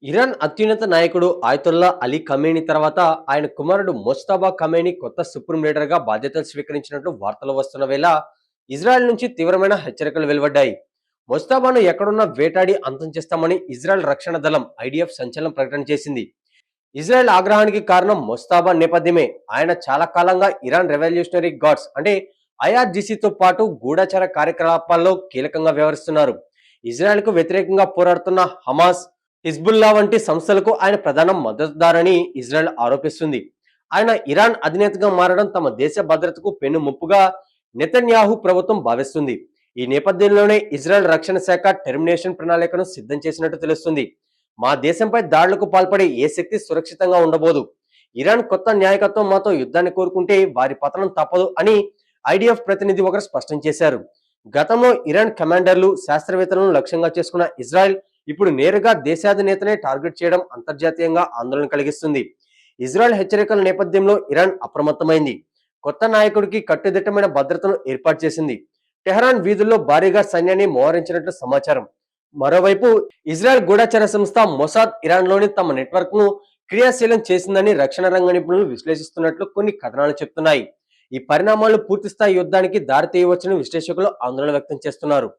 Iran అత్యున్నత నాయకుడు ఆయతుల్లా Ali Khamenei తర్వాత ఆయన కుమారుడు మొజ్తబా ఖమేనీ కొత్త సుప్రీం లీడర్గా బాధ్యతలు స్వీకరించినట్లు వార్తలు వస్తున్న వేళ ఇజ్రాయెల్ నుంచి తీవ్రమైన హెచ్చరికలు వెలువడ్డాయి. మొజ్తబాను ఎక్కడున్నా వేటాడి అంతం చేస్తామని ఇజ్రాయెల్ రక్షణ దళం ఐడిఎఫ్ సంచలనం ప్రకటన చేసింది. ఇజ్రాయెల్ ఆగ్రహానికి కారణం మొస్తాబా నేపథ్యమే. ఆయన చాలా కాలంగా ఇరాన్ రెవల్యూషనరీ గార్డ్స్ అంటే ఐఆర్జీసీతో పాటు గూఢచార కార్యకలాపాల్లో కీలకంగా వ్యవహరిస్తున్నారు. ఇజ్రాయెల్ కు వ్యతిరేకంగా పోరాడుతున్న హమాస్, హిజ్బుల్లా వంటి సంస్థలకు ఆయన ప్రధాన మద్దతుదారని ఇజ్రాయెల్ ఆరోపిస్తుంది. ఆయన ఇరాన్ అధినేతగా మారడం తమ దేశ భద్రతకు పెను ముప్పుగా నెతన్యాహు ప్రభుత్వం భావిస్తుంది. ఈ నేపథ్యంలోనే ఇజ్రాయెల్ రక్షణ శాఖ టెర్మినేషన్ ప్రణాళికను సిద్ధం చేసినట్టు తెలుస్తుంది. మా దేశంపై దాడులకు పాల్పడే ఏ శక్తి సురక్షితంగా ఉండబోదు. ఇరాన్ కొత్త నాయకత్వం మాతో యుద్ధాన్ని కోరుకుంటే వారి పతనం తప్పదు అని ఐడిఎఫ్ ప్రతినిధి ఒకరు స్పష్టం చేశారు. గతంలో ఇరాన్ కమాండర్లు, శాస్త్రవేత్తలను లక్ష్యంగా చేసుకున్న ఇజ్రాయెల్ ఇప్పుడు నేరుగా దేశాధినేతనే టార్గెట్ చేయడం అంతర్జాతీయంగా ఆందోళన కలిగిస్తుంది. ఇజ్రాయెల్ హెచ్చరికల నేపథ్యంలో ఇరాన్ అప్రమత్తమైంది. కొత్త నాయకుడికి కట్టుదిట్టమైన భద్రతను ఏర్పాటు చేసింది. టెహరాన్ వీధుల్లో భారీగా సైన్యాన్ని మోహరించినట్లు సమాచారం. మరోవైపు ఇజ్రాయెల్ గూఢచార సంస్థ మొసాద్ ఇరాన్లోని తమ నెట్వర్క్ ను క్రియాశీలం చేసిందని రక్షణ రంగ నిపుణులు విశ్లేషిస్తున్నట్లు కొన్ని కథనాలు చెప్తున్నాయి. ఈ పరిణామాలు పూర్తిస్థాయి యుద్ధానికి దారితీయవచ్చని విశ్లేషకులు ఆందోళన వ్యక్తం చేస్తున్నారు.